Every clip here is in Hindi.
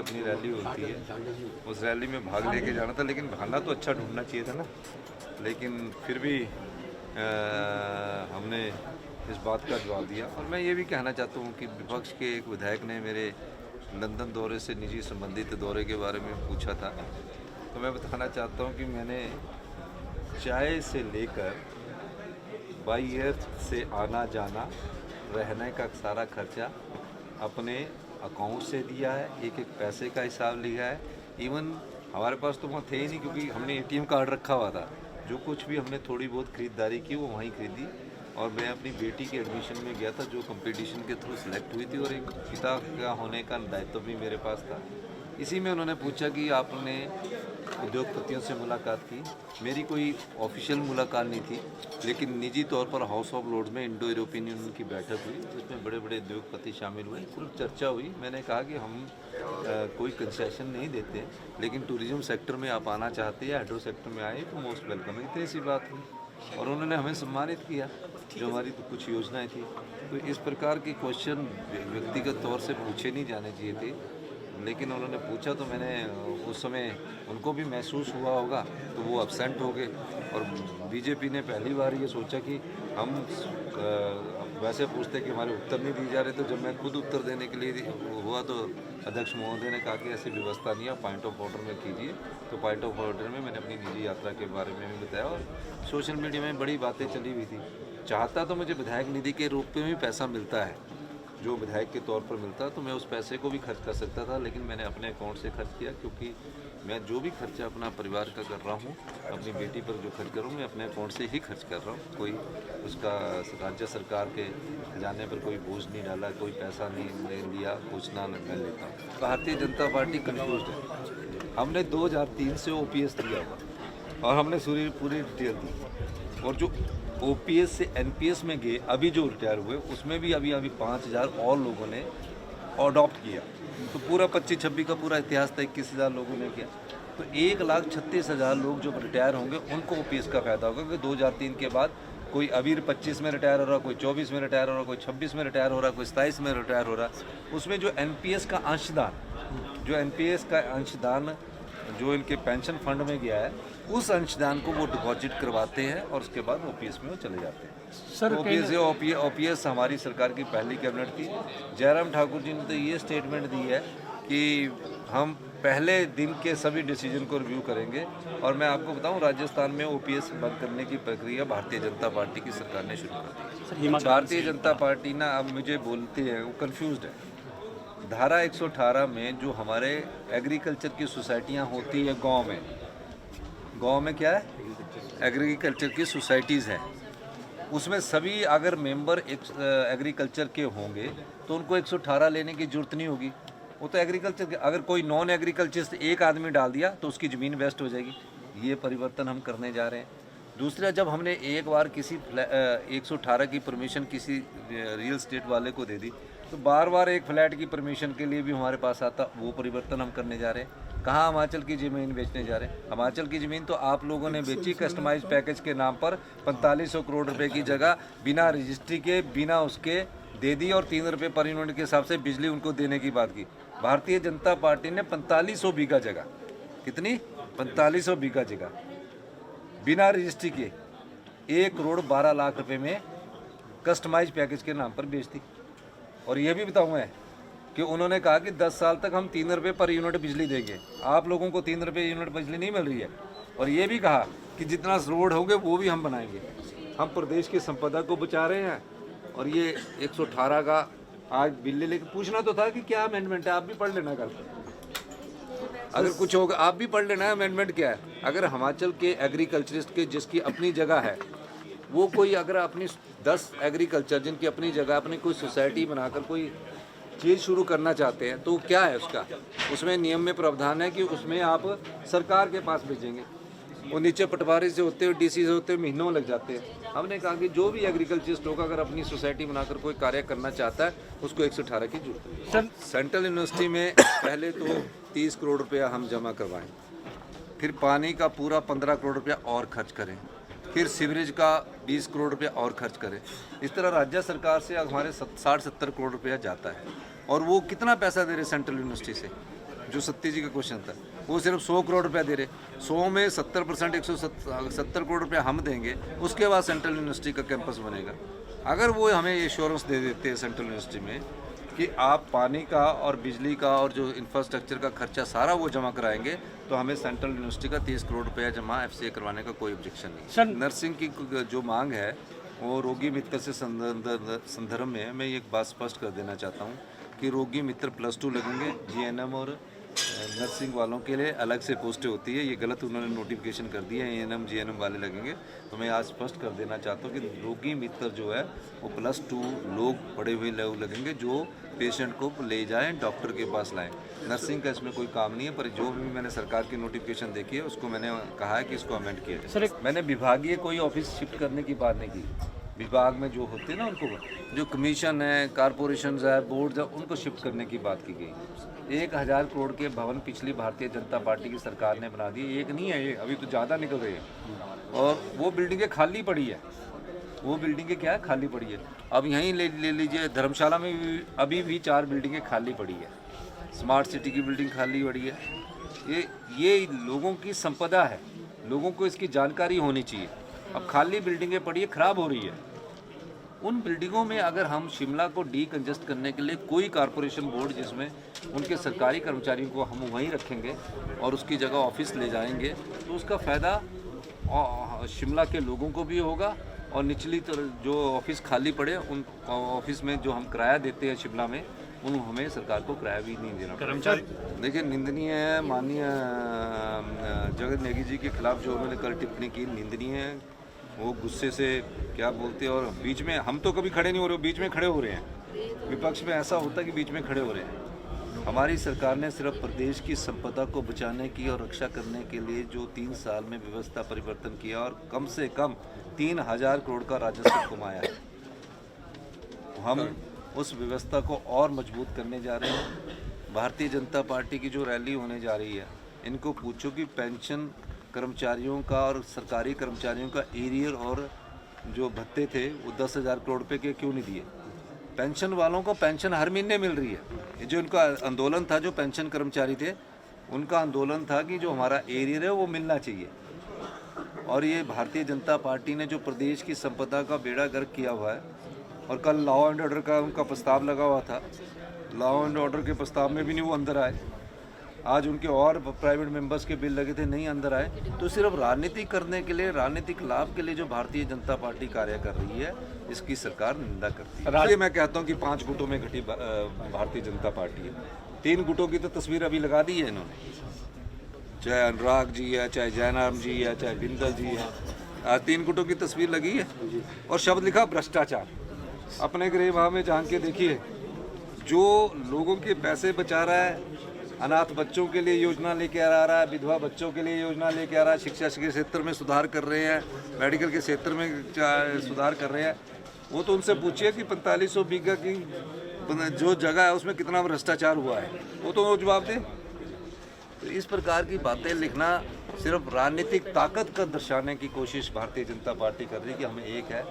अपनी रैली होती है, उस रैली में भाग लेके जाना था, लेकिन बहाना तो अच्छा ढूंढना चाहिए था ना। लेकिन फिर भी हमने इस बात का जवाब दिया। और मैं ये भी कहना चाहता हूँ कि विपक्ष के एक विधायक ने मेरे लंदन दौरे से निजी संबंधित दौरे के बारे में पूछा था, तो मैं बताना चाहता हूँ कि मैंने चाय से लेकर बाई एयर से आना जाना, रहने का सारा खर्चा अपने अकाउंट से दिया है, एक एक पैसे का हिसाब लिखा है। इवन हमारे पास तो वहाँ थे ही नहीं, क्योंकि हमने एटीएम कार्ड रखा हुआ था। जो कुछ भी हमने थोड़ी बहुत ख़रीदारी की वो वहीं खरीदी। और मैं अपनी बेटी के एडमिशन में गया था, जो कंपटीशन के थ्रू सेलेक्ट हुई थी, और एक पिता का होने का दायित्व भी मेरे पास था। इसी में उन्होंने पूछा कि आपने उद्योगपतियों से मुलाकात की। मेरी कोई ऑफिशियल मुलाकात नहीं थी, लेकिन निजी तौर पर हाउस ऑफ लॉर्ड्स में इंडो यूरोपियन यूनियन की बैठक हुई, जिसमें बड़े बड़े उद्योगपति शामिल हुए। सिर्फ चर्चा हुई। मैंने कहा कि हम कोई कंसेशन नहीं देते, लेकिन टूरिज्म सेक्टर में आप आना चाहते हैं, हाइड्रो सेक्टर में आए तो मोस्ट वेलकम है। इतनी सी बात हुई और उन्होंने हमें सम्मानित किया, जो हमारी तो कुछ योजनाएं थी। तो इस प्रकार के क्वेश्चन व्यक्तिगत तौर से पूछे नहीं जाने चाहिए थे, लेकिन उन्होंने पूछा तो मैंने उस समय उनको भी महसूस हुआ होगा, तो वो अपसेंट हो गए। और बीजेपी ने पहली बार ये सोचा कि हम वैसे पूछते कि हमारे उत्तर नहीं दिए जा रहे, तो जब मैं खुद उत्तर देने के लिए हुआ तो अध्यक्ष महोदय ने कहा कि ऐसी व्यवस्था नहीं है, पॉइंट ऑफ ऑर्डर में कीजिए। तो पॉइंट ऑफ ऑर्डर में मैंने अपनी निजी यात्रा के बारे में भी बताया, और सोशल मीडिया में बड़ी बातें चली हुई थी। चाहता तो मुझे विधायक निधि के रूप में भी पैसा मिलता है, जो विधायक के तौर पर मिलता, तो मैं उस पैसे को भी खर्च कर सकता था, लेकिन मैंने अपने अकाउंट से खर्च किया, क्योंकि मैं जो भी खर्चा अपना परिवार का कर रहा हूँ, अपनी बेटी पर जो खर्च कर रहा हूँ, मैं अपने अकाउंट से ही खर्च कर रहा हूँ। कोई उसका राज्य सरकार के खजाने पर कोई बोझ नहीं डाला, कोई पैसा नहीं लिया, कुछ ना मैं लेता हूँ। भारतीय जनता पार्टी कन्फ्यूज है। हमने 2003 से OPS दिया हुआ, और हमने पूरी डिटेल दी। और जो OPS से NPS में गए, अभी जो रिटायर हुए, उसमें भी अभी 5000 और लोगों ने अडॉप्ट किया। तो पूरा 25-26 का पूरा इतिहास था, 21,000 लोगों ने किया। तो 1,36,000 लोग जो रिटायर होंगे उनको OPS का फायदा होगा, क्योंकि 2003 के बाद कोई अभी 25 में रिटायर हो रहा, कोई 24 में रिटायर हो रहा, कोई 26 में रिटायर हो रहा, कोई 27 में रिटायर हो रहा। उसमें जो NPS का अंशदान जो इनके पेंशन फंड में गया है, उस अंशदान को वो डिपॉजिट करवाते हैं, और उसके बाद OPS में वो चले जाते हैं। सर OPS हमारी सरकार की पहली कैबिनेट थी। जयराम ठाकुर जी ने तो ये स्टेटमेंट दी है कि हम पहले दिन के सभी डिसीजन को रिव्यू करेंगे। और मैं आपको बताऊं, राजस्थान में OPS बंद करने की प्रक्रिया भारतीय जनता पार्टी की सरकार ने शुरू कर दी। भारतीय जनता पार्टी ना अब मुझे बोलती है, वो कन्फ्यूज्ड है। धारा 118 में जो हमारे एग्रीकल्चर की सोसाइटियाँ होती है गांव में क्या है, एग्रीकल्चर की सोसाइटीज़ हैं, उसमें सभी अगर मेंबर एग्रीकल्चर के होंगे तो उनको 118 लेने की ज़रूरत नहीं होगी। वो तो एग्रीकल्चर के, अगर कोई नॉन एग्रीकल्चर से एक आदमी डाल दिया तो उसकी ज़मीन वेस्ट हो जाएगी। ये परिवर्तन हम करने जा रहे हैं। दूसरा, जब हमने एक बार किसी 118 की परमिशन किसी रियल स्टेट वाले को दे दी, तो बार बार एक फ्लैट की परमिशन के लिए भी हमारे पास आता। वो परिवर्तन हम करने जा रहे हैं। कहाँ हिमाचल की ज़मीन बेचने जा रहे हैं? हिमाचल की ज़मीन तो आप लोगों ने बेची कस्टमाइज पैकेज के नाम पर 4500 करोड़ रुपए की जगह बिना रजिस्ट्री के, बिना उसके दे दी, और 3 रुपये पर यूनिट के हिसाब से बिजली उनको देने की बात की। भारतीय जनता पार्टी ने 4500 बीघा जगह, कितनी 4500 बीघा जगह बिना रजिस्ट्री के 1 करोड़ 12 लाख रुपए में कस्टमाइज पैकेज के नाम पर बेच दी। और ये भी बताऊँ मैं कि उन्होंने कहा कि 10 साल तक हम 3 रुपये पर यूनिट बिजली देंगे। आप लोगों को 3 रुपये यूनिट बिजली नहीं मिल रही है। और ये भी कहा कि जितना रोड होंगे वो भी हम बनाएंगे। हम प्रदेश की संपदा को बचा रहे हैं। और ये 118 का आज बिल्ली लेके पूछना तो था कि क्या अमेंडमेंट है, आप भी पढ़ लेना कल, अगर कुछ होगा आप भी पढ़ लेना है अमेंडमेंट क्या है। अगर हिमाचल के एग्रीकल्चरिस्ट के जिसकी अपनी जगह है, वो कोई अगर अपनी 10 एग्रीकल्चर जिनकी अपनी जगह, अपनी कोई सोसाइटी बनाकर कोई चीज़ शुरू करना चाहते हैं, तो क्या है उसका, उसमें नियम में प्रावधान है कि उसमें आप सरकार के पास भेजेंगे। वो नीचे पटवारी से होते हुए, DC से होते हुए महीनों लग जाते हैं। हमने कहा कि जो भी एग्रीकल्चरिस्ट होगा, अगर अपनी सोसाइटी बनाकर कोई कार्य करना चाहता है, उसको 118 की जरूरत है। सेंट्रल यूनिवर्सिटी में पहले तो 30 करोड़ रुपया हम जमा करवाएं, फिर पानी का पूरा 15 करोड़ रुपया और खर्च करें, फिर सीवरेज का 20 करोड़ रुपया और खर्च करें। इस तरह राज्य सरकार से हमारे 60-70 करोड़ रुपया जाता है। और वो कितना पैसा दे रहे सेंट्रल यूनिवर्सिटी से? जो सत्ती जी का क्वेश्चन था, वो सिर्फ 100 करोड़ रुपया दे रहे, 100 में 70% 170 करोड़ रुपया हम देंगे, उसके बाद सेंट्रल यूनिवर्सिटी का कैंपस बनेगा। अगर वो हमें एश्योरेंस दे देते हैं सेंट्रल यूनिवर्सिटी में कि आप पानी का और बिजली का और जो इंफ्रास्ट्रक्चर का खर्चा सारा वो जमा कराएंगे, तो हमें सेंट्रल यूनिवर्सिटी का 30 करोड़ रुपया जमा FCA करवाने का कोई ऑब्जेक्शन नहीं। नर्सिंग की जो मांग है वो रोगी मित्र से संदर्भ में मैं एक बात स्पष्ट कर देना चाहता हूँ कि रोगी मित्र +2 लगेंगे, GNM और नर्सिंग वालों के लिए अलग से पोस्टें होती है, ये गलत उन्होंने नोटिफिकेशन कर दिया है, ANM GNM वाले लगेंगे। तो मैं आज स्पष्ट कर देना चाहता हूँ कि रोगी मित्र जो है वो +2 लोग पढ़े हुए लोग लगेंगे जो पेशेंट को ले जाएं, डॉक्टर के पास लाएं। नर्सिंग का इसमें कोई काम नहीं है, पर जो भी मैंने सरकार की नोटिफिकेशन देखी है उसको मैंने कहा है कि इसको अमेंड किया जाए। मैंने विभागीय कोई ऑफिस शिफ्ट करने की बात नहीं की। विभाग में जो होते हैं ना, उनको जो कमीशन है, कॉरपोरेशन है, बोर्ड है, उनको शिफ्ट करने की बात की गई। 1000 करोड़ के भवन पिछली भारतीय जनता पार्टी की सरकार ने बना दिए, एक नहीं है ये, अभी तो ज़्यादा निकल रही है। और वो बिल्डिंगें खाली पड़ी है, वो बिल्डिंगें क्या है, खाली पड़ी है। अब यहीं ले लीजिए, धर्मशाला में भी अभी भी 4 बिल्डिंगें खाली पड़ी है, स्मार्ट सिटी की बिल्डिंग खाली पड़ी है। ये लोगों की संपदा है, लोगों को इसकी जानकारी होनी चाहिए। अब खाली बिल्डिंगें पड़ी है, ख़राब हो रही है। उन बिल्डिंगों में अगर हम शिमला को डीकंजेस्ट करने के लिए कोई कॉरपोरेशन बोर्ड जिसमें उनके सरकारी कर्मचारियों को हम वहीं रखेंगे और उसकी जगह ऑफिस ले जाएंगे, तो उसका फ़ायदा शिमला के लोगों को भी होगा और निचली जो ऑफिस खाली पड़े उन ऑफिस में जो हम किराया देते हैं शिमला में, उन हमें सरकार को किराया भी नहीं देना कर्मचारी। देखिए, निंदनीय है, माननीय जगत नेगी जी के खिलाफ जो उन्होंने कल टिप्पणी की, निंदनीय है। वो गुस्से से क्या बोलते हैं, और बीच में हम तो कभी खड़े नहीं हो रहे, बीच में खड़े हो रहे हैं। विपक्ष में ऐसा होता है कि बीच में खड़े हो रहे हैं। हमारी सरकार ने सिर्फ प्रदेश की संपदा को बचाने की और रक्षा करने के लिए जो 3 साल में व्यवस्था परिवर्तन किया और कम से कम 3000 करोड़ का राजस्व कमाया है, हम उस व्यवस्था को और मजबूत करने जा रहे हैं। भारतीय जनता पार्टी की जो रैली होने जा रही है, इनको पूछो कि पेंशन कर्मचारियों का और सरकारी कर्मचारियों का एरियर और जो भत्ते थे वो 10,000 करोड़ रुपए के क्यों नहीं दिए। पेंशन वालों को पेंशन हर महीने मिल रही है। ये जो इनका आंदोलन था, जो पेंशन कर्मचारी थे उनका आंदोलन था कि जो हमारा एरियर है वो मिलना चाहिए। और ये भारतीय जनता पार्टी ने जो प्रदेश की संपदा का बेड़ा गर्क किया हुआ है, और कल लॉ एंड ऑर्डर का उनका प्रस्ताव लगा हुआ था, लॉ एंड ऑर्डर के प्रस्ताव में भी नहीं वो अंदर आए। आज उनके और प्राइवेट मेंबर्स के बिल लगे थे, नहीं अंदर आए। तो सिर्फ राजनीति करने के लिए, राजनीतिक लाभ के लिए जो भारतीय जनता पार्टी कार्य कर रही है, इसकी सरकार निंदा करती है। इसलिए मैं कहता हूं कि 5 गुटों में घटी भारतीय जनता पार्टी है। 3 गुटों की तो तस्वीर अभी लगा दी है इन्होंने, चाहे अनुराग जी है, चाहे जयराम जी है, चाहे बिंदल जी है, 3 गुटों की तस्वीर लगी है और शब्द लिखा भ्रष्टाचार। अपने गृह भाव में झांक के देखिए, जो लोगों के पैसे बचा रहा है, अनाथ बच्चों के लिए योजना लेके आ रहा है, विधवा बच्चों के लिए योजना लेके आ रहा है, शिक्षा के क्षेत्र में सुधार कर रहे हैं, मेडिकल के क्षेत्र में सुधार कर रहे हैं। वो तो उनसे पूछिए कि 4500 बीघा की जो जगह है उसमें कितना भ्रष्टाचार हुआ है, वो तो जवाब दे। तो इस प्रकार की बातें लिखना सिर्फ राजनीतिक ताकत का दर्शाने की कोशिश भारतीय जनता पार्टी कर रही है कि हम एक है,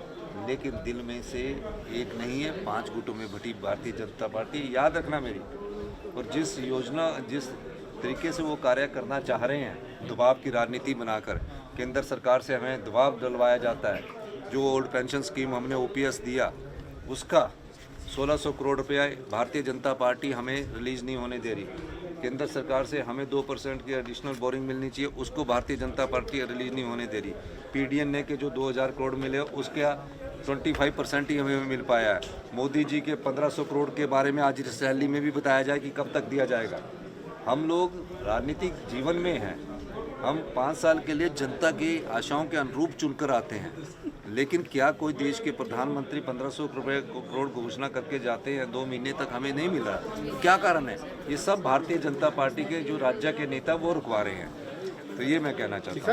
लेकिन दिल में से एक नहीं है। 5 गुटों में बटी भारतीय जनता पार्टी, याद रखना मेरी। और जिस तरीके से वो कार्य करना चाह रहे हैं, दबाव की राजनीति बनाकर, केंद्र सरकार से हमें दबाव डलवाया जाता है। जो ओल्ड पेंशन स्कीम हमने OPS दिया, उसका 1600 करोड़ रुपया भारतीय जनता पार्टी हमें रिलीज़ नहीं होने दे रही। केंद्र सरकार से हमें 2% की एडिशनल बोरिंग मिलनी चाहिए, उसको भारतीय जनता पार्टी रिलीज़ नहीं होने दे रही। PDN के जो 2000 करोड़ मिले, उसका 25% ही हमें मिल पाया है। मोदी जी के 1500 करोड़ के बारे में आज इस रैली में भी बताया जाए कि कब तक दिया जाएगा। हम लोग राजनीतिक जीवन में हैं, हम 5 साल के लिए जनता की आशाओं के अनुरूप चुनकर आते हैं, लेकिन क्या कोई देश के प्रधानमंत्री 1500 करोड़ घोषणा करके जाते हैं, 2 महीने तक हमें नहीं मिल रहा? क्या कारण है? ये सब भारतीय जनता पार्टी के जो राज्य के नेता वो रुकवा रहे हैं। तो ये मैं कहना चाहता हूँ।